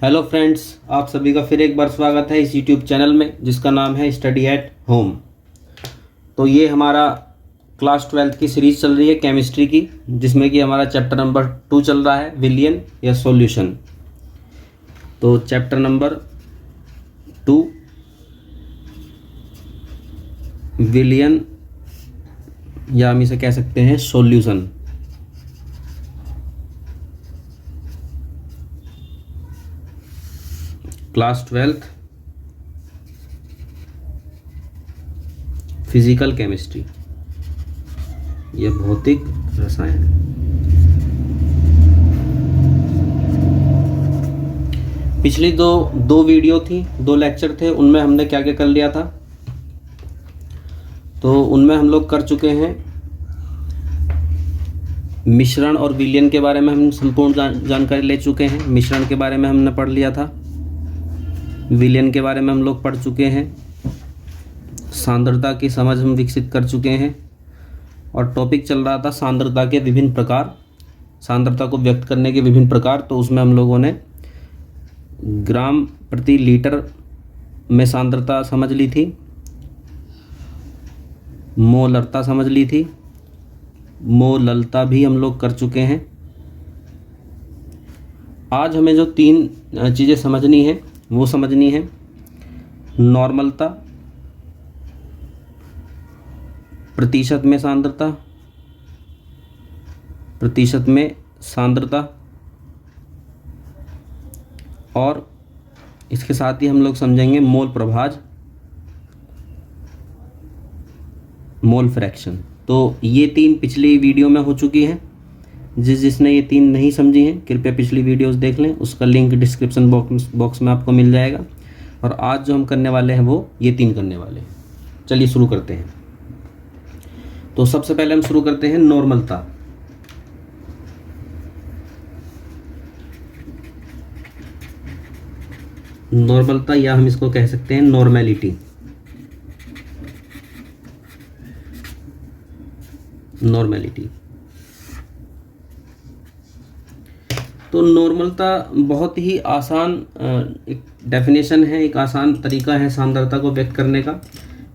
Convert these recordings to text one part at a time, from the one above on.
Hello friends, आप सभी का फिर एक बार स्वागत है इस यूट्यूब चैनल में जिसका नाम है स्टडी एट होम। तो ये हमारा क्लास 12th की सीरीज़ चल रही है केमिस्ट्री की, जिसमें कि हमारा चैप्टर नंबर 2 चल रहा है विलियन या सॉल्यूशन। तो चैप्टर नंबर 2 विलियन या हम इसे कह सकते हैं solution. Class 12th physical chemistry या भौतिक रसायन। पिछली दो वीडियो थी, 2 लेक्चर थे, उनमें हमने क्या क्या कर लिया था। तो उनमें हम लोग कर चुके हैं मिश्रण और विलयन के बारे में हम संपूर्ण जानकारी ले चुके हैं। मिश्रण के बारे में हमने पढ़ लिया था, विलयन के बारे में हम लोग पढ़ चुके हैं, सांद्रता की समझ हम विकसित कर चुके हैं और टॉपिक चल रहा था सांद्रता के विभिन्न प्रकार, सांद्रता को व्यक्त करने के विभिन्न प्रकार। तो उसमें हम लोगों ने ग्राम प्रति लीटर में सांद्रता समझ ली थी, मोलरता समझ ली थी, मोललता भी हम लोग कर चुके हैं। आज हमें जो 3 चीज़ें समझनी है वो समझनी है नॉर्मलता, प्रतिशत में सांद्रता, प्रतिशत में सांद्रता, और इसके साथ ही हम लोग समझेंगे मोल प्रभाज, मोल फ्रैक्शन। तो ये 3 पिछली वीडियो में हो चुकी हैं। जिसने ये 3 नहीं समझी हैं कृपया पिछली वीडियोस देख लें, उसका लिंक डिस्क्रिप्शन बॉक्स में आपको मिल जाएगा। और आज जो हम करने वाले हैं वो ये 3 करने वाले हैं। चलिए शुरू करते हैं। तो सबसे पहले हम शुरू करते हैं नॉर्मलता। नॉर्मलता या हम इसको कह सकते हैं नॉर्मेलिटी। नॉर्मेलिटी तो नॉर्मलता बहुत ही आसान एक डेफिनेशन है, एक आसान तरीका है सांद्रता को व्यक्त करने का।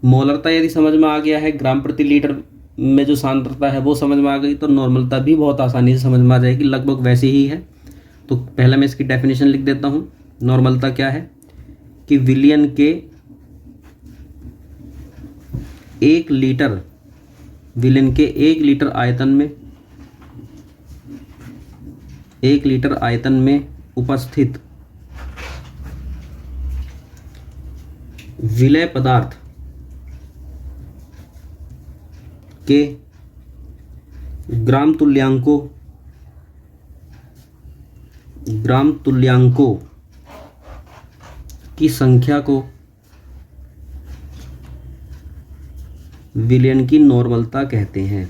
मोलरता यदि समझ में आ गया है, ग्राम प्रति लीटर में जो सांद्रता है वो समझ में आ गई, तो नॉर्मलता भी बहुत आसानी से समझ में आ जाएगी, लगभग वैसी ही है। तो पहले मैं इसकी डेफिनेशन लिख देता हूँ। नॉर्मलता क्या है कि विलियन के 1 लीटर, विलियन के 1 लीटर आयतन में, 1 लीटर आयतन में उपस्थित विलय पदार्थ के ग्राम तुल्यांकों की संख्या को विलयन की नॉर्मलता कहते हैं।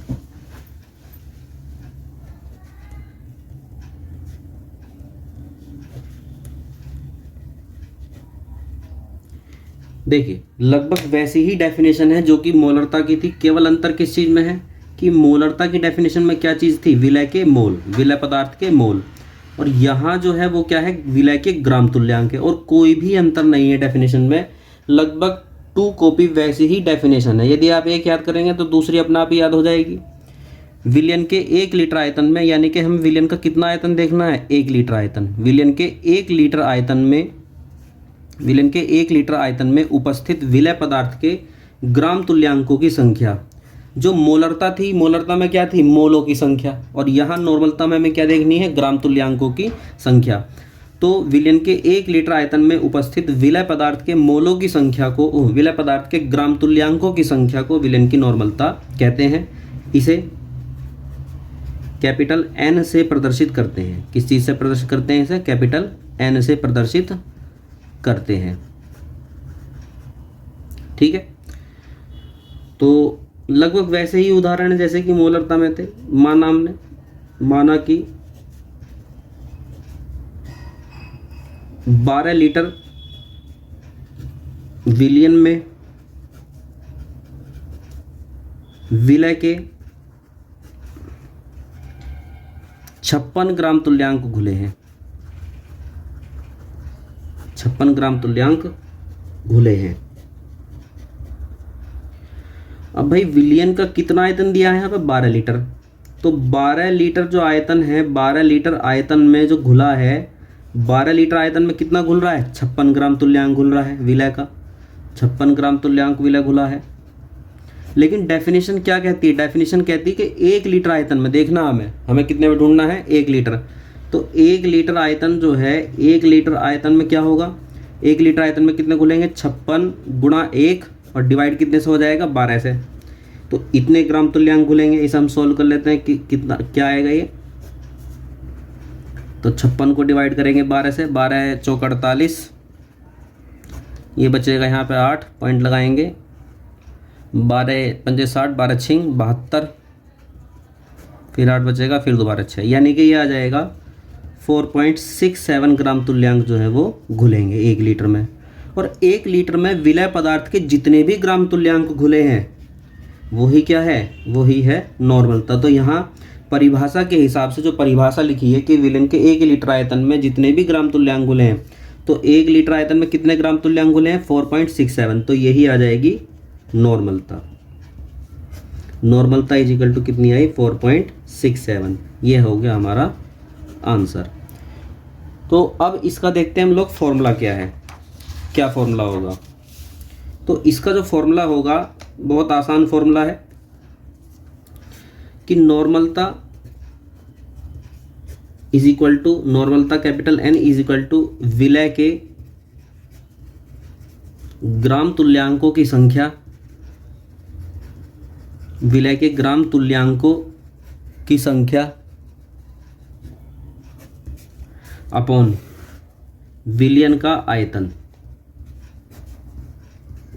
देखिए लगभग वैसी ही डेफिनेशन है जो कि मोलरता की थी। केवल अंतर किस चीज में है कि मोलरता की डेफिनेशन में क्या चीज थी, विलय के मोल, विलय पदार्थ के मोल, और यहाँ जो है वो क्या है, विलय के ग्राम तुल्यांक है। और कोई भी अंतर नहीं है डेफिनेशन में, लगभग 2 कॉपी वैसी ही डेफिनेशन है। यदि आप एक याद करेंगे तो दूसरी अपने आप ही याद हो जाएगी। विलयन के 1 लीटर आयतन में, यानी कि हम विलयन का कितना आयतन देखना है, 1 लीटर आयतन। विलयन के 1 लीटर आयतन में, विलयन के 1 लीटर आयतन में उपस्थित विलय पदार्थ के ग्राम तुल्यांकों की संख्या। जो मोलरता थी, मोलरता में क्या थी, मोलों की संख्या, और यहाँ नॉर्मलता में हमें क्या देखनी है, ग्राम तुल्यांकों की संख्या। तो विलयन के 1 लीटर आयतन में उपस्थित विलय पदार्थ के मोलों की संख्या को, विलय पदार्थ के ग्राम तुल्यांकों की संख्या को विलयन की नॉर्मलता कहते हैं। इसे कैपिटल N से प्रदर्शित करते हैं। किस चीज़ से प्रदर्शित करते हैं, इसे कैपिटल N से प्रदर्शित करते हैं। ठीक है, तो लगभग वैसे ही उदाहरण है जैसे कि मोलरता में थे। माना हमने, माना कि 12 लीटर विलियन में विलय के 56 ग्राम तुल्यांक घुले हैं। 56 ग्राम तुल्यांक घुले हैं। अब भाई विलियन का कितना आयतन दिया है यहाँ पे 12 लीटर। तो 12 लीटर जो आयतन है, 12 लीटर आयतन में जो घुला है, 12 लीटर आयतन में कितना घुल रहा है? 56 ग्राम तुल्यांक घुल रहा है विलय का, 56 ग्राम तुल्यांक विलय घुला है। लेकिन डेफिनेशन क्या कहती है? डेफिनेशन कहती है कि 1 लीटर आयतन में, देखना हमें कितने में ढूंढना है? 1 लीटर। तो 1 लीटर आयतन जो है, 1 लीटर आयतन में क्या होगा? 1 लीटर आयतन में कितने घुलेंगे? 56 गुणा 1 और डिवाइड कितने से हो जाएगा? 12 से। तो इतने ग्राम तुल्यांक घुलेंगे। इसे हम सोल्व कर लेते हैं कि कितना क्या आएगा ये। तो 56 को डिवाइड करेंगे 12 से, 12 चौक 48, ये बचेगा यहाँ पे 8 पॉइंट लगाएंगे, 12 पंजे 60, 12 छिंग 72, फिर 8 बचेगा, फिर दोबारा 6, यानी कि ये आ जाएगा 4.67 ग्राम तुल्यांक जो है वो घुलेंगे 1 लीटर में। और 1 लीटर में विलय पदार्थ के जितने भी ग्राम तुल्यांक घुले हैं वही क्या है? वही है नॉर्मलता। तो यहाँ परिभाषा के हिसाब से जो परिभाषा लिखी है कि विलेन के 1 लीटर आयतन में जितने भी ग्राम तुल्यांक घुले हैं, तो 1 लीटर आयतन में कितने ग्राम तुल्यांक घुले हैं? 4.67। तो यही आ जाएगी नॉर्मलता। नॉर्मलता इज इक्वल टू कितनी आई? 4.67। ये हो गया हमारा आंसर। तो अब इसका देखते हैं हम लोग फॉर्मूला क्या है, क्या फॉर्मूला होगा। तो इसका जो फॉर्मूला होगा बहुत आसान फॉर्मूला है कि नॉर्मलता इज इक्वल टू, नॉर्मलता capital N is equal to विलय के ग्राम तुल्यांकों की संख्या, विलय के ग्राम तुल्यांकों की संख्या अपॉन विलियन का आयतन,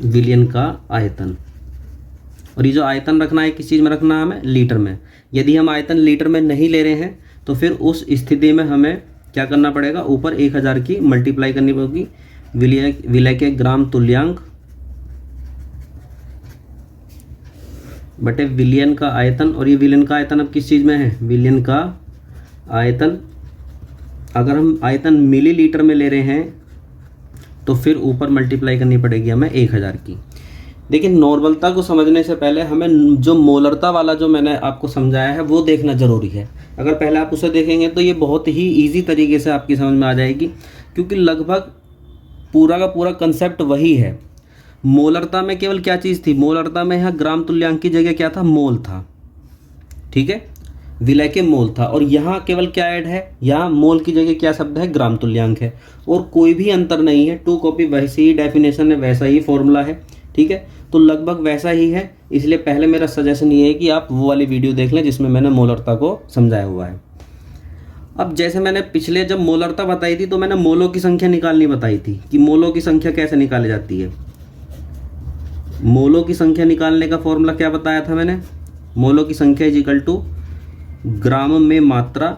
विलियन का आयतन। और ये जो आयतन रखना है किस चीज़ में रखना है? हमें लीटर में। यदि हम आयतन लीटर में नहीं ले रहे हैं तो फिर उस स्थिति में हमें क्या करना पड़ेगा? ऊपर 1000 की मल्टीप्लाई करनी पड़ेगी विलय के ग्राम तुल्यांक बटे विलियन का आयतन। और ये विलियन का आयतन अब किस चीज़ में है? विलियन का आयतन अगर हम आयतन मिलीलीटर में ले रहे हैं तो फिर ऊपर मल्टीप्लाई करनी पड़ेगी हमें 1000 की। देखिए नॉर्मलता को समझने से पहले हमें जो मोलरता वाला जो मैंने आपको समझाया है वो देखना ज़रूरी है। अगर पहले आप उसे देखेंगे तो ये बहुत ही ईजी तरीके से आपकी समझ में आ जाएगी, क्योंकि लगभग पूरा का पूरा कंसेप्ट वही है। मोलरता में केवल क्या चीज़ थी? मोलरता में यहाँ ग्राम तुल्यांक की जगह क्या था? मोल था, ठीक है, विलय के मोल था। और यहाँ केवल क्या ऐड है? यहाँ मोल की जगह क्या शब्द है? ग्राम तुल्यांक है। और कोई भी अंतर नहीं है, 2 कॉपी वैसी ही डेफिनेशन है, वैसा ही फॉर्मूला है, ठीक है। तो लगभग वैसा ही है, इसलिए पहले मेरा सजेशन ये है कि आप वो वाली वीडियो देख लें जिसमें मैंने मोलरता को समझाया हुआ है। अब जैसे मैंने पिछले जब मोलरता बताई थी तो मैंने मोलों की संख्या निकालनी बताई थी कि मोलों की संख्या कैसे निकाली जाती है। मोलों की संख्या निकालने का फॉर्मूला क्या बताया था मैंने? मोलों की संख्या इज इक्वल टू ग्राम में मात्रा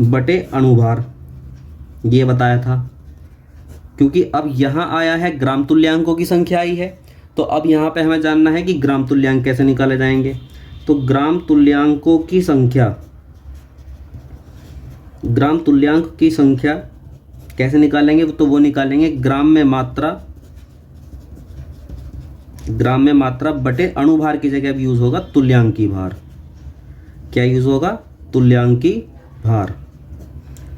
बटे अणुभार, ये बताया था। क्योंकि अब यहाँ आया है ग्राम तुल्यांकों की संख्या आई है, तो अब यहाँ पे हमें जानना है कि ग्राम तुल्यांक कैसे निकाले जाएंगे। तो ग्राम तुल्यांकों की संख्या, ग्राम तुल्यांक की संख्या कैसे निकालेंगे? तो वो निकालेंगे ग्राम में मात्रा बटे अणुभार की जगह अब यूज होगा तुल्यांकी भार। क्या यूज होगा? तुल्यांकी भार,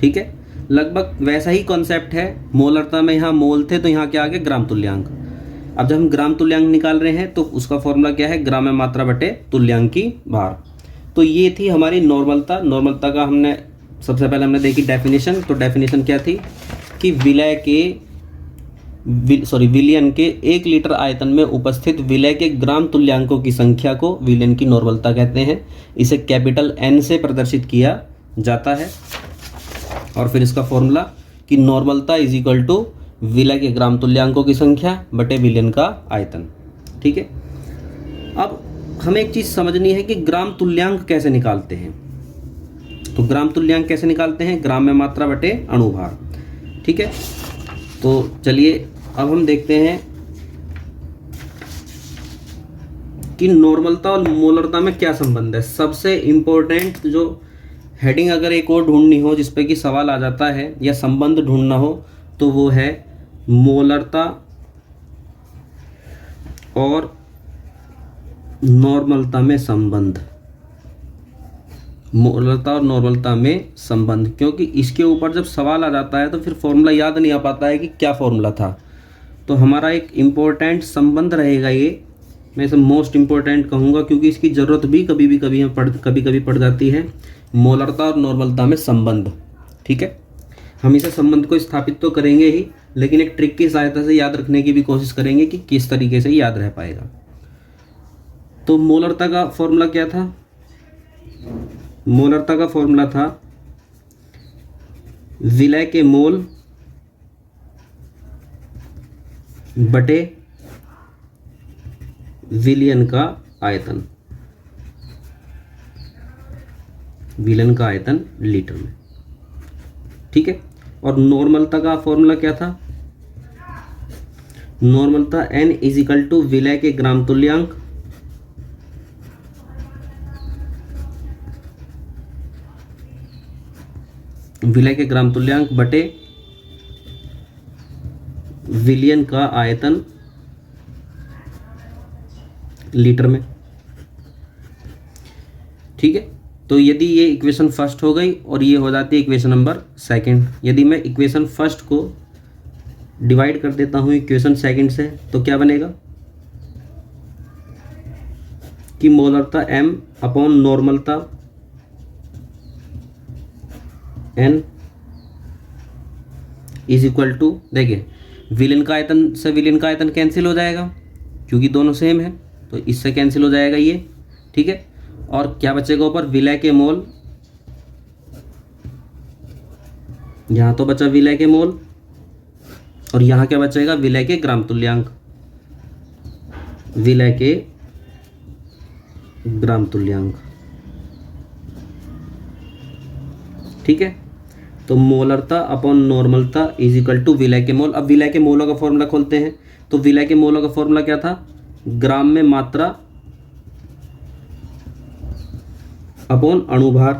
ठीक है। लगभग वैसा ही कॉन्सेप्ट है। मोलरता में यहाँ मोल थे तो यहाँ क्या आ गया? ग्राम तुल्यांक। अब जब हम ग्राम तुल्यांक निकाल रहे हैं तो उसका फॉर्मूला क्या है? ग्राम में मात्रा बटे तुल्यांकी भार। तो ये थी हमारी नॉर्मलता। नॉर्मलता का हमने सबसे पहले हमने देखी डेफिनेशन। तो डेफिनेशन क्या थी कि विलियन के 1 लीटर आयतन में उपस्थित विलय के ग्राम तुल्यांकों की संख्या को विलियन की नॉर्मलता कहते हैं। इसे कैपिटल N से प्रदर्शित किया जाता है। और फिर इसका फॉर्मूला कि नॉर्मलता इज इक्वल टू विलय के ग्राम तुल्यांकों की संख्या बटे विलियन का आयतन, ठीक है। अब हमें एक चीज़ समझनी है कि ग्राम तुल्यांक कैसे निकालते हैं। तो ग्राम तुल्यांक कैसे निकालते हैं? ग्राम में मात्रा बटे अणुभार, ठीक है। तो चलिए अब हम देखते हैं कि नॉर्मलता और मोलरता में क्या संबंध है। सबसे इम्पोर्टेंट जो हेडिंग अगर एक और ढूंढनी हो जिस पे कि सवाल आ जाता है या संबंध ढूंढना हो तो वो है मोलरता और नॉर्मलता में संबंध। मोलरता और नॉर्मलता में संबंध, क्योंकि इसके ऊपर जब सवाल आ जाता है तो फिर फॉर्मूला याद नहीं आ पाता है कि क्या फॉर्मूला था। तो हमारा एक इम्पोर्टेंट संबंध रहेगा ये, मैं इसे मोस्ट इम्पोर्टेंट कहूँगा, क्योंकि इसकी ज़रूरत भी कभी कभी पड़ जाती है, मोलरता और नॉर्मलता में संबंध। ठीक है, हम इसे संबंध को स्थापित तो करेंगे ही, लेकिन एक ट्रिक की सहायता से याद रखने की भी कोशिश करेंगे कि किस तरीके से याद रह पाएगा। तो मोलरता का फॉर्मूला क्या था? मोलरता का फॉर्मूला था विलय के मोल बटे विलयन का आयतन, विलयन का आयतन लीटर में। ठीक है, और नॉर्मलता का फॉर्मूला क्या था? नॉर्मलता n इजिकल टू विलय के ग्राम तुल्यांक विलय के ग्राम तुल्यांक बटे विलयन का आयतन लीटर में। ठीक है, तो यदि ये इक्वेशन फर्स्ट हो गई और ये हो जाती है इक्वेशन नंबर सेकंड। यदि मैं इक्वेशन फर्स्ट को डिवाइड कर देता हूँ इक्वेशन सेकंड से, तो क्या बनेगा कि मोलरता m अपॉन नॉर्मलता n इज इक्वल टू, देखिए विलयन का आयतन से विलयन का आयतन कैंसिल हो जाएगा क्योंकि दोनों सेम है, तो इससे कैंसिल हो जाएगा ये। ठीक है, और क्या बचेगा ऊपर? विलय के मोल, यहाँ तो बचा विलय के मोल, और यहाँ क्या बचेगा? विलय के ग्राम तुल्यांक, विलय के ग्राम तुल्यांक। ठीक है, तो मोलरता अपॉन नॉर्मलता इज इक्वल टू विलय के मोल। अब विलय के मोलों का फॉर्मूला खोलते हैं, तो विलय के मोलों का फॉर्मूला क्या था? ग्राम में मात्रा अपॉन अणुभार।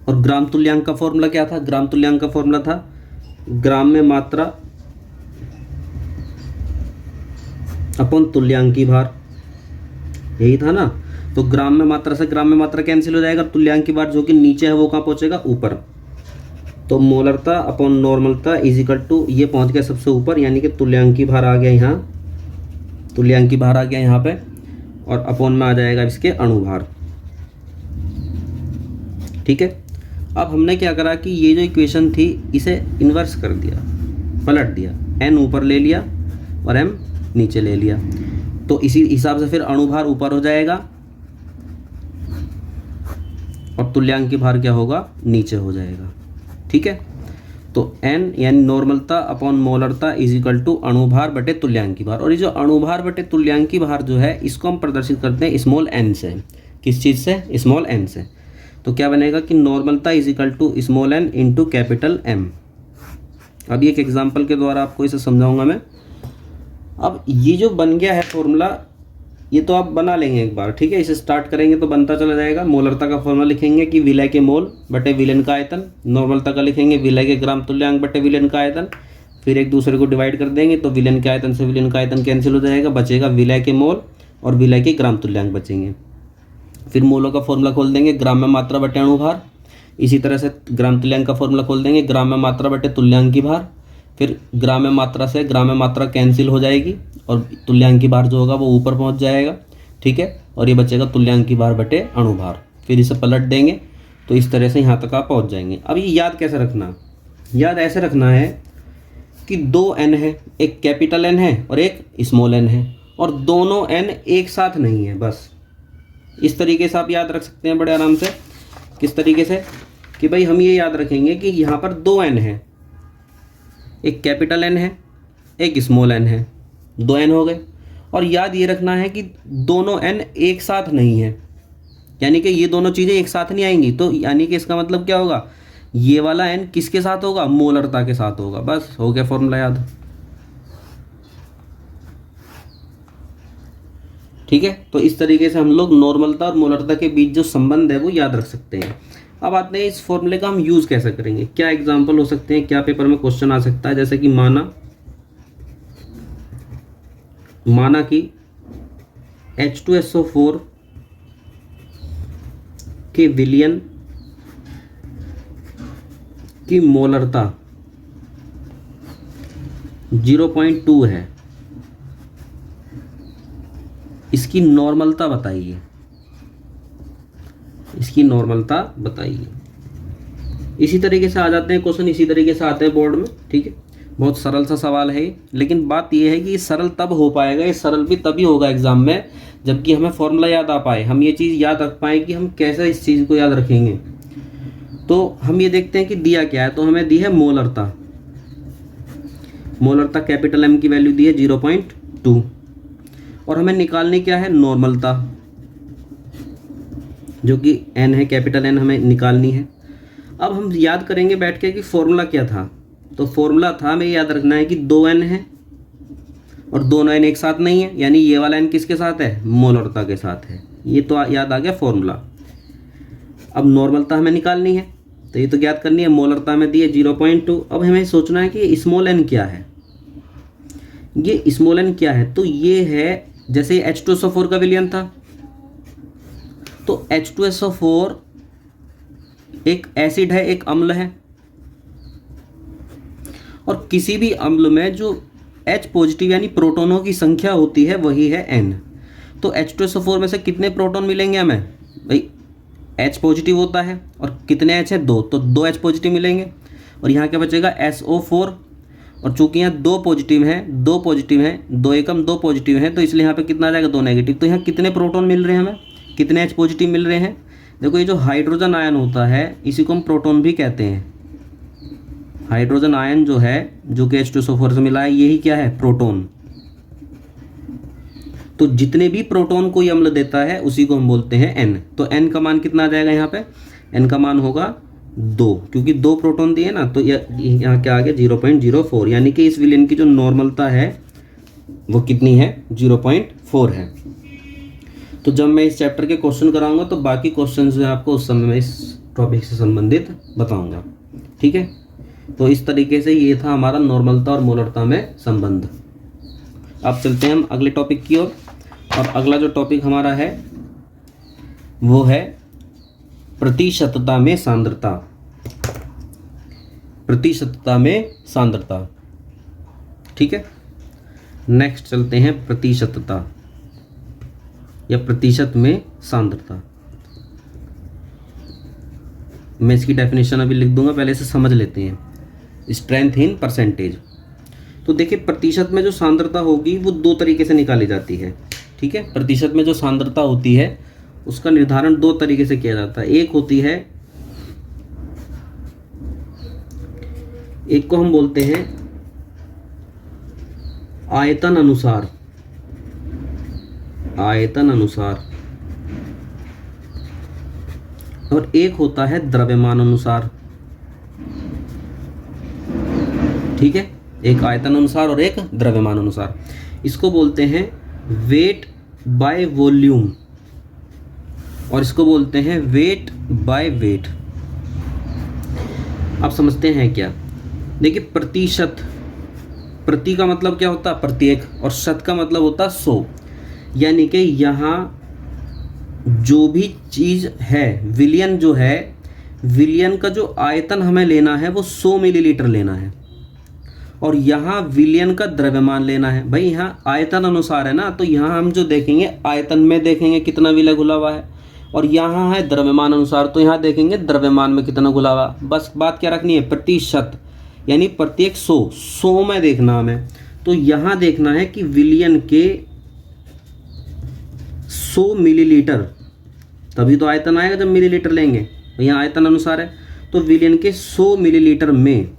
और ग्राम तुल्यांक का फॉर्मूला क्या था? ग्राम तुल्यांक का फॉर्मूला था ग्राम में मात्रा अपॉन तुल्यांकी भार, यही था ना। तो ग्राम में मात्रा से ग्राम में मात्रा कैंसिल हो जाएगा, तुल्यांकी भार जो कि नीचे है वो कहाँ पहुंचेगा? ऊपर। तो मोलरता अपॉन नॉर्मलता इज इक्वल टू, ये पहुंच गया सबसे ऊपर, यानी कि तुल्यांकी भार आ गया यहाँ, तुल्यांकी भार आ गया यहाँ पे, और अपॉन में आ जाएगा इसके अणुभार। ठीक है, अब हमने क्या करा कि ये जो इक्वेशन थी इसे इन्वर्स कर दिया, पलट दिया, n ऊपर ले लिया और m नीचे ले लिया, तो इसी हिसाब से फिर अणुभार ऊपर हो जाएगा और तुल्यांकी भार क्या होगा? नीचे हो जाएगा। ठीक है, तो n यानी नॉर्मलता अपॉन मोलरता इज इक्वल टू अणुभार बटे तुल्यांकी भार। और ये जो अणुभार बटे तुल्यांकी भार जो है इसको हम प्रदर्शित करते हैं स्मॉल n से। किस चीज़ से? स्मॉल n से। तो क्या बनेगा कि नॉर्मलता is equal to small n into capital M। अब एक एग्जाम्पल के द्वारा आपको इसे समझाऊंगा मैं। अब ये जो बन गया है फॉर्मूला, ये तो आप बना लेंगे एक बार। ठीक है, इसे स्टार्ट करेंगे तो बनता चला जाएगा। मोलरता का फॉर्मूला लिखेंगे कि विलय के मोल बटे विलयन का आयतन, नॉर्मलता का लिखेंगे विलय के ग्राम तुल्यांक बटे विलयन का आयतन, फिर एक दूसरे को डिवाइड कर देंगे तो विलयन के आयतन से विलयन का आयतन कैंसिल हो जाएगा, बचेगा विलय के मोल और विलय के ग्राम तुल्यांक बचेंगे। फिर मोलों का फॉर्मूला खोल देंगे ग्राम में मात्रा बटे अणुभार, इसी तरह से ग्राम तुल्यांक का फॉर्मूला खोल देंगे ग्राम में मात्रा बटे तुल्यांकी भार, फिर ग्राम में मात्रा से ग्राम में मात्रा कैंसिल हो जाएगी और तुल्यांकी भार जो होगा वो ऊपर पहुंच जाएगा। ठीक है, और ये बचेगा तुल्यांकी भार बटे अणुभार। फिर इसे पलट देंगे तो इस तरह से यहाँ तक आप पहुँच जाएंगे। अब ये याद कैसे रखना? याद ऐसे रखना है कि दो n है, एक कैपिटल N है और एक स्मॉल n है, और दोनों n एक साथ नहीं है। बस इस तरीके से आप याद रख सकते हैं बड़े आराम से। किस तरीके से? कि भाई हम ये याद रखेंगे कि यहाँ पर दो n है, एक कैपिटल N है एक स्मॉल n है, दो n हो गए। और याद ये रखना है कि दोनों n एक साथ नहीं है, यानी कि ये दोनों चीज़ें एक साथ नहीं आएंगी। तो यानी कि इसका मतलब क्या होगा? ये वाला n किसके साथ होगा? मोलरता के साथ होगा। बस हो गया फॉर्मूला याद। ठीक है, तो इस तरीके से हम लोग नॉर्मलता और मोलरता के बीच जो संबंध है वो याद रख सकते हैं। अब आते हैं इस फॉर्मूले का हम यूज़ कैसे करेंगे, क्या एग्जाम्पल हो सकते हैं, क्या पेपर में क्वेश्चन आ सकता है। जैसे कि माना कि H2SO4 के विलयन की मोलरता 0.2 है, इसकी नॉर्मलता बताइए, इसकी नॉर्मलता बताइए। इसी तरीके से आ जाते हैं क्वेश्चन, इसी तरीके से आते हैं बोर्ड में, ठीक है। बहुत सरल सा सवाल है, लेकिन बात यह है कि ये सरल तब हो पाएगा, ये सरल भी तभी होगा एग्जाम में जबकि हमें फॉर्मूला याद आ पाए, हम ये चीज़ याद रख पाए कि हम कैसे इस चीज़ को याद रखेंगे। तो हम ये देखते हैं कि दिया क्या है, तो हमें दी है मोलरता, मोलरता कैपिटल M की वैल्यू दी है 0.2, और हमें निकालनी क्या है, नॉर्मलता, जो कि N है, कैपिटल N हमें निकालनी है। अब हम याद करेंगे बैठ के कि फॉर्मूला क्या था, तो फॉर्मूला था, हमें याद रखना है कि 2N है और दोनों N एक साथ नहीं है, यानी ये वाला N किसके साथ है, मोलरता के साथ है। ये तो याद आ गया फॉर्मूला। अब नॉर्मलता हमें निकालनी है, तो ये तो ज्ञात करनी है, मोलरता में दी है 0.2। अब हमें सोचना है कि स्मॉल n क्या है, ये स्मॉल n क्या है, तो ये है जैसे H2SO4 का विलयन था, तो H2SO4 एक एसिड है, एक अम्ल है, और किसी भी अम्ल में जो H पॉजिटिव यानी प्रोटॉनों की संख्या होती है वही है N। तो H2SO4 में से कितने प्रोटॉन मिलेंगे हमें, भाई H पॉजिटिव होता है और कितने H है, 2, तो 2 H पॉजिटिव मिलेंगे, और यहाँ क्या बचेगा SO4, और चूंकि यहाँ 2 पॉजिटिव हैं, 2 पॉजिटिव हैं, 2 एकम 2 पॉजिटिव हैं, तो इसलिए यहाँ पे कितना आ जाएगा, 2 नेगेटिव। तो यहाँ कितने प्रोटॉन मिल रहे हैं हमें, कितने H पॉजिटिव मिल रहे हैं। देखो ये जो हाइड्रोजन आयन होता है इसी को हम प्रोटॉन भी कहते हैं, हाइड्रोजन आयन जो है जो कि H2SO4 से मिला है यही क्या है, प्रोटॉन। तो जितने भी प्रोटॉन कोई अम्ल देता है उसी को हम बोलते हैं N। तो N का मान कितना आ जाएगा, यहाँ पे N का मान होगा 2, क्योंकि 2 प्रोटॉन दिए ना, तो यहाँ क्या आ गया 0.04, यानी कि इस विलयन की जो नॉर्मलता है वो कितनी है, 0.4 है। तो जब मैं इस चैप्टर के क्वेश्चन कराऊंगा तो बाकी क्वेश्चन जो है आपको उस समय में इस टॉपिक से संबंधित बताऊंगा, ठीक है। तो इस तरीके से ये था हमारा नॉर्मलता और मोलरता में संबंध। अब चलते हैं हम अगले टॉपिक की ओर, और अगला जो टॉपिक हमारा है वो है प्रतिशतता में सांद्रता, प्रतिशतता में सांद्रता, ठीक है। नेक्स्ट चलते हैं प्रतिशतता या प्रतिशत में सांद्रता। मैं इसकी डेफिनेशन अभी लिख दूंगा, पहले से समझ लेते हैं। Strength in percentage. तो देखिए प्रतिशत में जो सांद्रता होगी वो 2 तरीके से निकाली जाती है, ठीक है। प्रतिशत में जो सांद्रता होती है उसका निर्धारण 2 तरीके से किया जाता है। एक होती है, एक को हम बोलते हैं आयतन अनुसार, आयतन अनुसार, और एक होता है द्रव्यमान अनुसार, ठीक है। एक आयतन अनुसार और एक द्रव्यमान अनुसार। इसको बोलते हैं वेट बाय वॉल्यूम और इसको बोलते हैं वेट बाय वेट। आप समझते हैं क्या, देखिए प्रतिशत, प्रति का मतलब क्या होता है, प्रत्येक, और शत का मतलब होता है 100। यानी कि यहाँ जो भी चीज़ है, विलियन जो है, विलियन का जो आयतन हमें लेना है वो 100 मिलीलीटर लेना है, और यहाँ विलियन का द्रव्यमान लेना है। भाई यहाँ आयतन अनुसार है ना, तो यहाँ हम जो देखेंगे आयतन में देखेंगे कितना विलय घुला हुआ है, और यहाँ है द्रव्यमान अनुसार, तो यहाँ देखेंगे द्रव्यमान में कितना घुला हुआ। बस बात क्या रखनी है, प्रतिशत, यानी प्रत्येक 100 में देखना हमें। तो यहाँ देखना है कि विलियन के 100 मिलीलीटर, तभी तो आयतन आएगा जब मिलीलीटर लेंगे। यहाँ आयतन अनुसार है, तो विलियन के 100 मिलीलीटर में,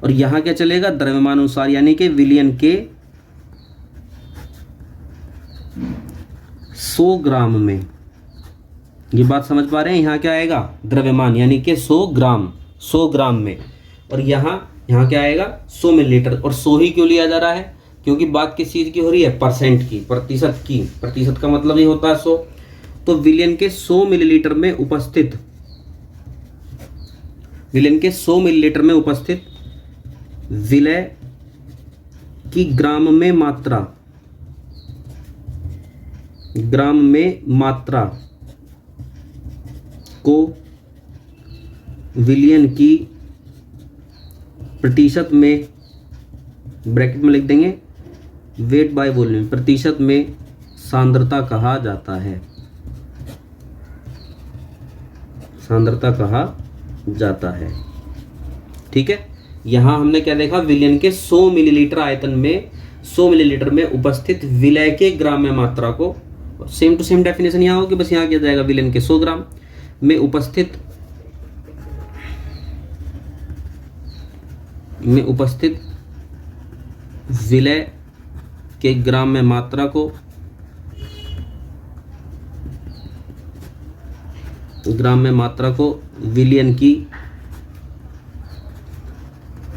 और यहाँ क्या चलेगा, द्रव्यमान अनुसार, यानी कि विलियन के 100 ग्राम में। ये बात समझ पा रहे हैं, यहाँ क्या आएगा, द्रव्यमान, यानी कि 100 ग्राम, 100 ग्राम में, और यहाँ क्या आएगा 100 मिलीलीटर। और 100 ही क्यों लिया जा रहा है, क्योंकि बात किस चीज़ की हो रही है, परसेंट की, प्रतिशत की। प्रतिशत का मतलब ही होता है 100। तो विलियन के 100 मिलीलीटर में उपस्थित विलेन के 100 मिलीलीटर में उपस्थित विलय की ग्राम में मात्रा को विलियन की प्रतिशत में, ब्रैकेट में लिख देंगे वेट बाय वॉल्यूम, प्रतिशत में सांद्रता कहा जाता है, सांद्रता कहा जाता है। ठीक है, यहां हमने क्या देखा, विलियन के 100 मिलीलीटर आयतन में 100 मिलीलीटर में उपस्थित विलय के ग्राम में मात्रा को, सेम टू सेम डेफिनेशन यहाँ होगी, बस यहाँ किया जाएगा विलेन के 100 ग्राम में उपस्थित विलय के ग्राम में मात्रा को विलियन की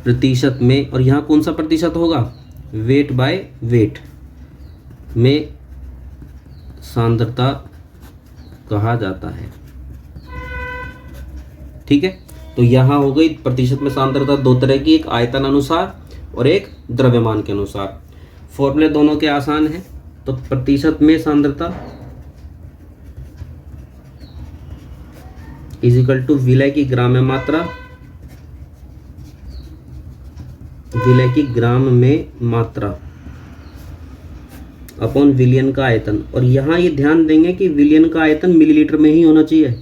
प्रतिशत में, और यहाँ कौन सा प्रतिशत होगा, वेट बाय वेट में सांद्रता कहा जाता है। ठीक है, तो यहां हो गई प्रतिशत में सांद्रता दो तरह की, एक आयतन अनुसार और एक द्रव्यमान के अनुसार। फॉर्मूले दोनों के आसान हैं। तो प्रतिशत में सांद्रता इज इक्वल टू विलय की ग्राम में मात्रा, विलय की ग्राम में मात्रा अपॉन विलियन का आयतन। और यहाँ ये ध्यान देंगे कि विलियन का आयतन मिलीलीटर में ही होना चाहिए,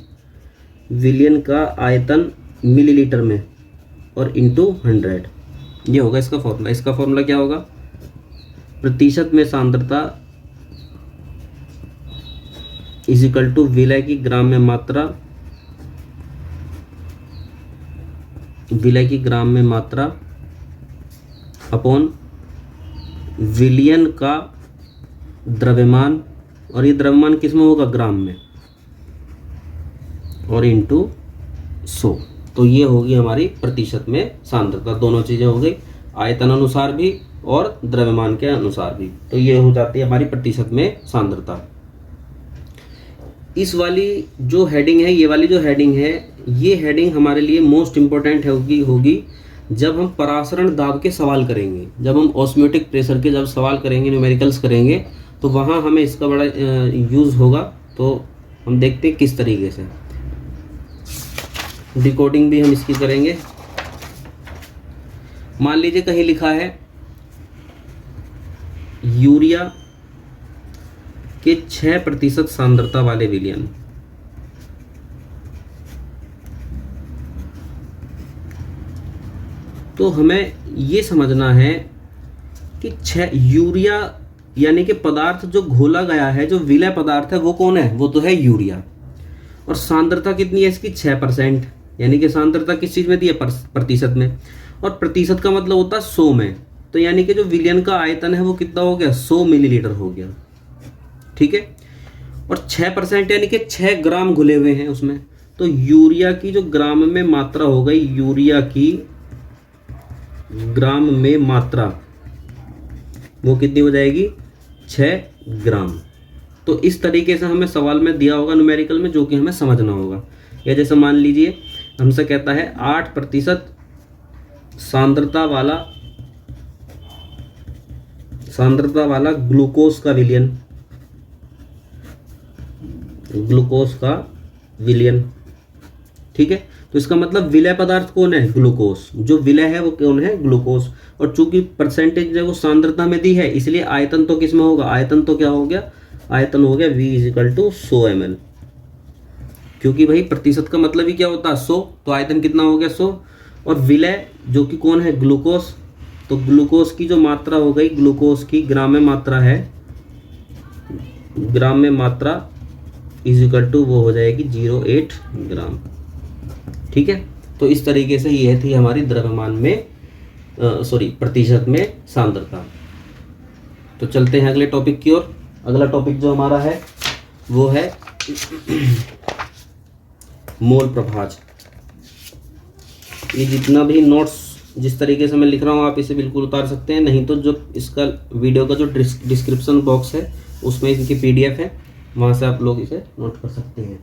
विलियन का आयतन मिलीलीटर में और इंटू 100, ये होगा इसका फॉर्मूला। इसका फॉर्मूला क्या होगा, प्रतिशत में सांद्रता इज इक्वल टू विलय की ग्राम में मात्रा, विलय की ग्राम में मात्रा अपॉन विलियन का द्रव्यमान, और ये द्रव्यमान किस में होगा, ग्राम में, और इंटू 100। तो ये होगी हमारी प्रतिशत में सांद्रता। दोनों चीजें हो गई, आयतन अनुसार भी और द्रव्यमान के अनुसार भी। तो ये हो जाती है हमारी प्रतिशत में सांद्रता। इस वाली जो हेडिंग है, ये वाली जो हेडिंग है, ये हेडिंग हमारे लिए मोस्ट इंपॉर्टेंट होगी जब हम परासरण दाब के सवाल करेंगे, जब हम ऑस्मोटिक प्रेशर के जब सवाल करेंगे, न्यूमेरिकल्स करेंगे, तो वहाँ हमें इसका बड़ा यूज़ होगा। तो हम देखते हैं किस तरीके से, डिकोडिंग भी हम इसकी करेंगे। मान लीजिए कहीं लिखा है यूरिया के 6% सांद्रता वाले विलयन, तो हमें ये समझना है कि यूरिया यानी कि पदार्थ जो घोला गया है, जो विलय पदार्थ है, वो कौन है, वो तो है यूरिया। और सांद्रता कितनी है इसकी, 6%, यानी कि सांद्रता किस चीज में दी है, प्रतिशत में। और प्रतिशत का मतलब होता है 100 में। तो यानी कि जो विलयन का आयतन है वो कितना हो गया, 100 मिलीलीटर हो गया। ठीक है, और 6% यानी कि 6 ग्राम घुले हुए हैं उसमें। तो यूरिया की जो ग्राम में मात्रा हो गई, यूरिया की ग्राम में मात्रा वो कितनी हो जाएगी, 6 ग्राम। तो इस तरीके से हमें सवाल में दिया होगा न्यूमेरिकल में, जो कि हमें समझना होगा। या जैसे मान लीजिए हमसे कहता है 8% सांद्रता वाला ग्लूकोज का विलयन, ग्लूकोज का विलयन। ठीक है, तो इसका मतलब विलय पदार्थ कौन है, ग्लूकोज। जो विलय है वो कौन है, ग्लूकोज। और चूंकि परसेंटेज जो वो सांद्रता में दी है, इसलिए आयतन तो किस में होगा, आयतन तो क्या हो गया, आयतन हो गया V = 100 ml। क्योंकि भाई प्रतिशत का मतलब ही क्या होता है, 100, तो आयतन कितना हो गया, 100। और विलय जो कि कौन है, ग्लूकोज। तो ग्लूकोज की जो मात्रा हो गई, ग्लूकोज की ग्राम में मात्रा है, ग्राम में मात्रा = वो हो जाएगी 0.8 ग्राम। ठीक है, तो इस तरीके से यह थी हमारी द्रव्यमान में प्रतिशत में सांद्रता। तो चलते हैं अगले टॉपिक की ओर। अगला टॉपिक जो हमारा है वो है मोल प्रभाज। ये जितना भी नोट्स जिस तरीके से मैं लिख रहा हूँ आप इसे बिल्कुल उतार सकते हैं, नहीं तो जो इसका वीडियो का जो डिस्क्रिप्शन बॉक्स है उसमें इनकी PDF है, वहाँ से आप लोग इसे नोट कर सकते हैं।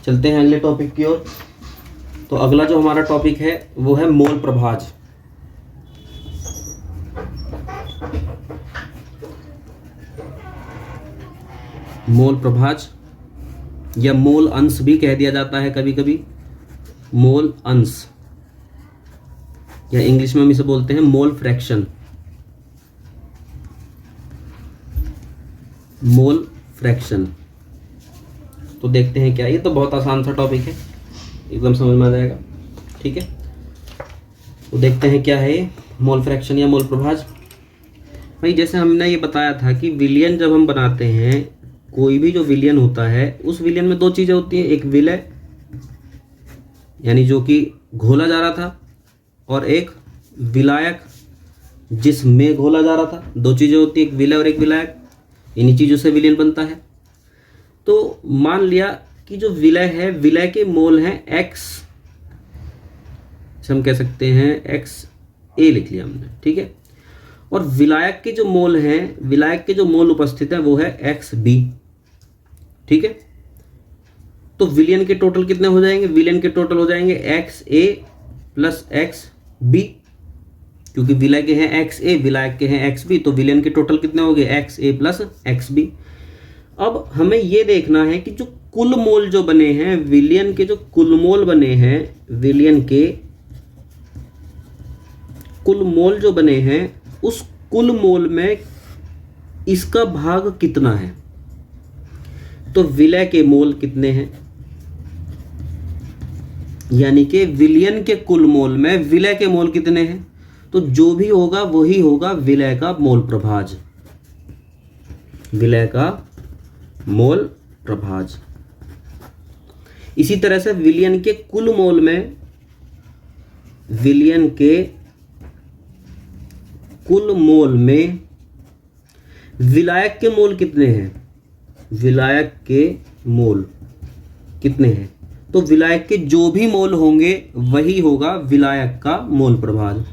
चलते हैं अगले टॉपिक की ओर। तो अगला जो हमारा टॉपिक है वो है मोल प्रभाज। मोल प्रभाज या मोल अंश भी कह दिया जाता है कभी कभी, मोल अंश, या इंग्लिश में हम इसे बोलते हैं मोल फ्रैक्शन। मोल फ्रैक्शन तो देखते हैं क्या, ये तो बहुत आसान सा टॉपिक है, एकदम समझ में आ जाएगा। ठीक है, तो देखते हैं क्या है ये मोल फ्रैक्शन या मोल प्रभाज। भाई जैसे हमने ये बताया था कि विलयन जब हम बनाते हैं, कोई भी जो विलयन होता है उस विलयन में दो चीज़ें होती हैं, एक विलय यानी जो कि घोला जा रहा था, और एक विलायक जिसमें घोला जा रहा था। दो चीज़ें होती हैं, एक विलय और एक विलायक, इन्हीं चीज़ों से विलयन बनता है। तो मान लिया कि जो विलय है, विलय के मोल हैं एक्स, हम कह सकते हैं एक्स ए लिख लिया हमने, ठीक है। और विलायक के जो मोल हैं, विलायक के जो मोल उपस्थित है वो है एक्स बी, ठीक है। तो विलयन के टोटल कितने हो जाएंगे? विलयन के टोटल हो जाएंगे एक्स ए प्लस एक्स बी, क्योंकि विलय के हैं एक्स ए, विलायक के हैं एक्स बी, तो विलयन के टोटल कितने हो गए? एक्स ए प्लस एक्स बी। अब हमें ये देखना है कि जो कुल मोल जो बने हैं, विलयन के जो कुल मोल बने हैं, विलयन के कुल मोल जो बने हैं, उस कुल मोल में इसका भाग कितना है। तो विलय के मोल कितने हैं, यानी कि विलयन के कुल मोल में विलय के मोल कितने हैं, तो जो भी होगा वही होगा विलय का मोल प्रभाज, विलय का मोल प्रभाज। इसी तरह से विलयन के कुल मोल में, विलयन के कुल मोल में विलायक के मोल कितने हैं, विलायक के मोल कितने हैं, तो विलायक के जो भी मोल होंगे वही होगा विलायक का मोल प्रभाज,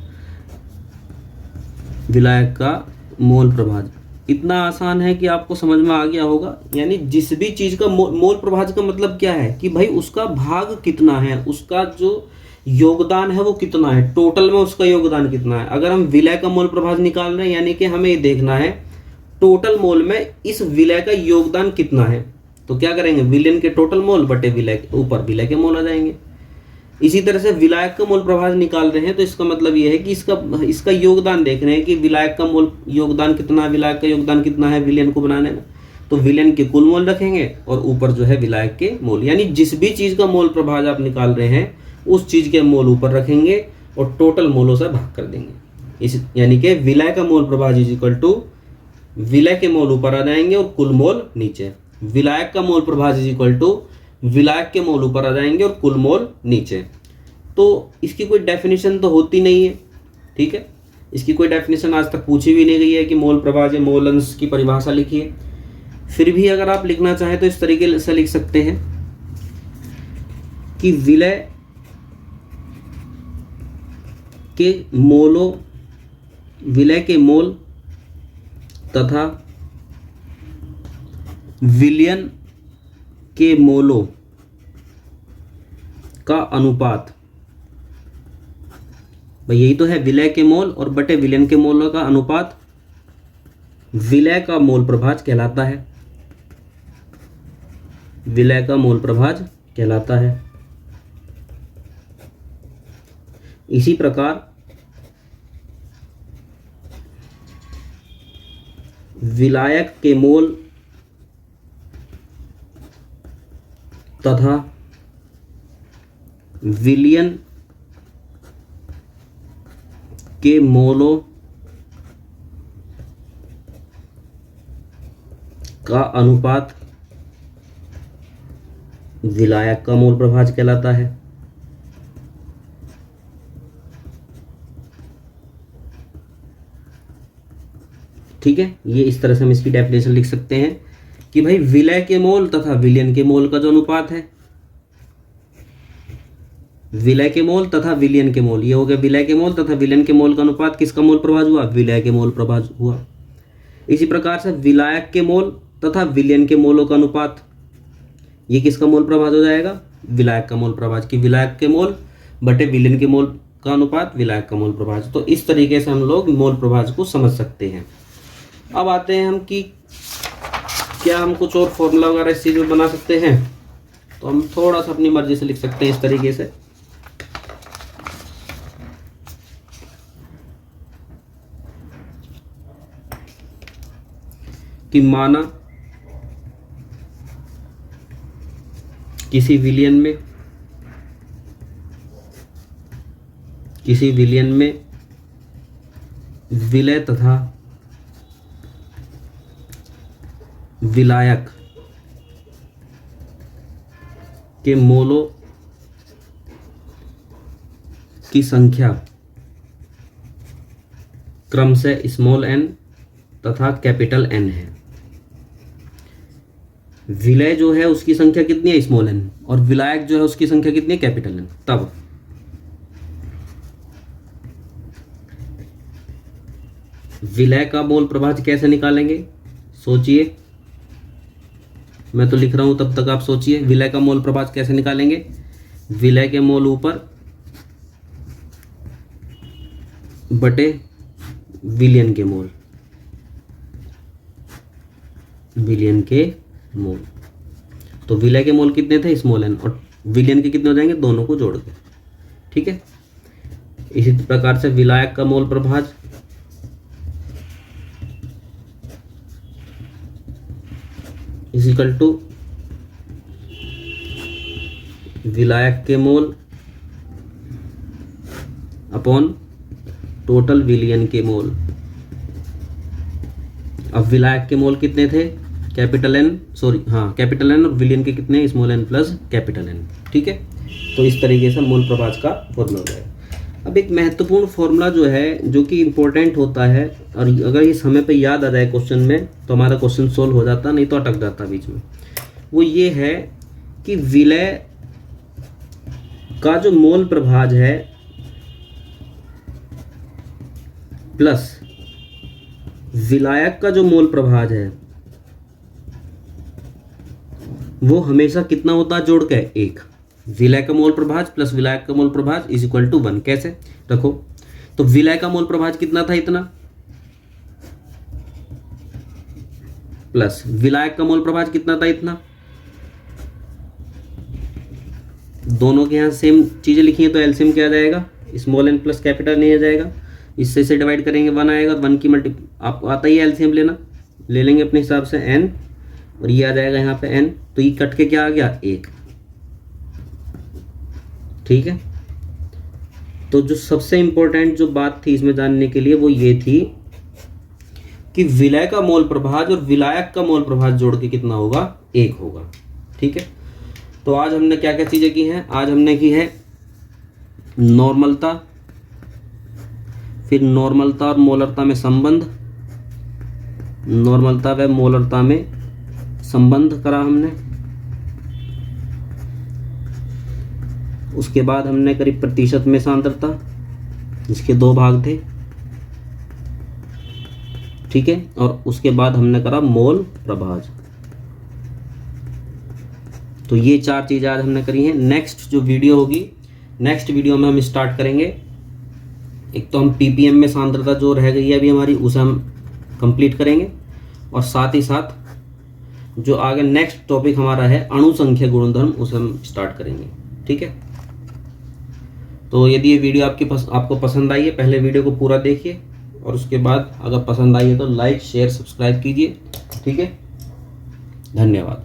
विलायक का मोल प्रभाज। इतना आसान है कि आपको समझ में आ गया होगा। यानी जिस भी चीज का मोल प्रभाज का मतलब क्या है कि भाई उसका भाग कितना है, उसका जो योगदान है वो कितना है, टोटल में उसका योगदान कितना है। अगर हम विलय का मोल प्रभाज निकाल रहे हैं, यानी कि हमें ये देखना है टोटल मोल में इस विलय का योगदान कितना है, तो क्या करेंगे? विलयन के टोटल मोल बटे विलय के ऊपर विलय के मोल आ जाएंगे। इसी तरह से विलायक का मोल प्रभाज निकाल रहे हैं, तो इसका मतलब ये है कि इसका योगदान देख रहे हैं कि विलायक का मोल योगदान कितना है, विलायक का योगदान कितना है विलयन को बनाने में, तो विलयन के कुल मोल रखेंगे और ऊपर जो है विलायक के मोल। यानी जिस भी चीज का मोल प्रभाज आप निकाल रहे हैं उस चीज के मोल ऊपर रखेंगे और टोटल मोलों से भाग कर देंगे। इस यानी कि विलय का मोल प्रभाज इज इक्वल टू विलय के मोल ऊपर आ जाएंगे और कुल मोल नीचे। विलायक का मोल प्रभाज इज इक्वल टू विलायक के मोल ऊपर आ जाएंगे और कुल मोल नीचे। तो इसकी कोई डेफिनेशन तो होती नहीं है, ठीक है। इसकी कोई डेफिनेशन आज तक पूछी भी नहीं गई है कि मोल प्रभाज या मोल अंश की परिभाषा लिखिए। फिर भी अगर आप लिखना चाहें तो इस तरीके से लिख सकते हैं कि विलय के मोलों, विलय के मोल तथा विलयन के मोलों का अनुपात, भाई यही तो है, विलय के मोल और बटे विलयन के मोलों का अनुपात विलय का मोल प्रभाज कहलाता है, विलय का मोल प्रभाज कहलाता है। इसी प्रकार विलायक के मोल तथा विलयन के मोलों का अनुपात विलायक का मोल प्रभाज कहलाता है। ठीक है, ये इस तरह से हम इसकी डेफिनेशन लिख सकते हैं कि भाई विलय के मोल तथा विलयन के मोल का जो अनुपात है, विलय के मोल तथा विलयन के मोल, ये हो गया विलय के मोल तथा विलयन के मोल का अनुपात किसका मोल प्रभाज हुआ? विलय के मोल प्रभाज हुआ। इसी प्रकार से विलायक के मोल तथा विलयन के मोलों का अनुपात, ये किसका मोल प्रभाज हो जाएगा? विलायक का मोल प्रभाज की विलायक के मोल बटे विलेन के मोल का अनुपात विलायक का मोल प्रभाज। तो इस तरीके से हम लोग मोल प्रभाज को समझ सकते हैं। अब आते हैं हम कि क्या हम कुछ और फॉर्मूला वगैरह इस चीज़ में बना सकते हैं। तो हम थोड़ा सा अपनी मर्जी से लिख सकते हैं इस तरीके से कि माना किसी विलयन में विलय तथा विलायक के मोलों की संख्या क्रमशः स्मॉल n तथा कैपिटल N है। विलय जो है उसकी संख्या कितनी है, स्मॉल n, और विलायक जो है उसकी संख्या कितनी है, कैपिटल N। तब विलय का मोल प्रभाज कैसे निकालेंगे, सोचिए। मैं तो लिख रहा हूं, तब तक आप सोचिए विलय का मोल प्रभाज कैसे निकालेंगे। विलय के मोल ऊपर बटे विलयन के मोल, विलयन के मोल। तो विलय के मोल कितने थे, स्मॉल n, और विलयन के कितने हो जाएंगे, दोनों को जोड़ के। ठीक है। इसी प्रकार से विलायक का मोल प्रभाज इक्वल टू विलायक के मोल अपॉन टोटल विलयन के मोल। अब विलायक के मोल कितने थे, कैपिटल N, कैपिटल N, और विलयन के कितने, small n plus capital N। ठीक है। तो इस तरीके से मोल प्रभाज का फॉर्मूला हो जाएगा। अब एक महत्वपूर्ण फॉर्मूला जो है, जो कि इम्पोर्टेंट होता है, और अगर ये समय पे याद आ जाए क्वेश्चन में तो हमारा क्वेश्चन सोल्व हो जाता, नहीं तो अटक जाता बीच में। वो ये है कि विलय का जो मोल प्रभाज है प्लस विलायक का जो मोल प्रभाज है वो हमेशा कितना होता है, जोड़ के 1। विलय का मोल प्रभाज प्लस विलायक का मोल प्रभाज इज इक्वल टू 1। कैसे रखो, तो विलय का मोल प्रभाज कितना था, इतना, प्लस विलायक का मोल प्रभाज कितना था, इतना। दोनों के यहां सेम चीजें लिखी हैं तो एलसीएम क्या आ जाएगा, small n plus capital N आ जाएगा। इससे से डिवाइड करेंगे 1 आएगा, 1 की आपको आता ही है एलसीएम लेना, ले लेंगे अपने हिसाब से n, और ये आ जाएगा यहाँ पे n, तो ये कट के क्या आ गया, 1। ठीक है। तो जो सबसे इंपॉर्टेंट जो बात थी इसमें जानने के लिए वो ये थी कि विलय का मोल प्रभाज और विलायक का मोल प्रभाज जोड़ के कितना होगा, 1 होगा। ठीक है। तो आज हमने क्या क्या चीजें की हैं, आज हमने की है नॉर्मलता, फिर नॉर्मलता और मोलरता में संबंध, नॉर्मलता व मोलरता में संबंध करा हमने। उसके बाद हमने करी प्रतिशत में सांद्रता, जिसके 2 भाग थे। ठीक है। और उसके बाद हमने करा मोल प्रभाज। तो ये 4 चीज़ें आज हमने करी हैं। नेक्स्ट जो वीडियो होगी, नेक्स्ट वीडियो में हम स्टार्ट करेंगे, एक तो हम पीपीएम में सांद्रता जो रह गई है अभी हमारी, उसे हम कंप्लीट करेंगे, और साथ ही साथ जो आगे नेक्स्ट टॉपिक हमारा है अणु संख्या गुणधर्म, उसे हम स्टार्ट करेंगे। ठीक है। तो यदि ये वीडियो आपको पसंद आई है, पहले वीडियो को पूरा देखिए, और उसके बाद अगर पसंद आई है तो लाइक शेयर सब्सक्राइब कीजिए। ठीक है। धन्यवाद।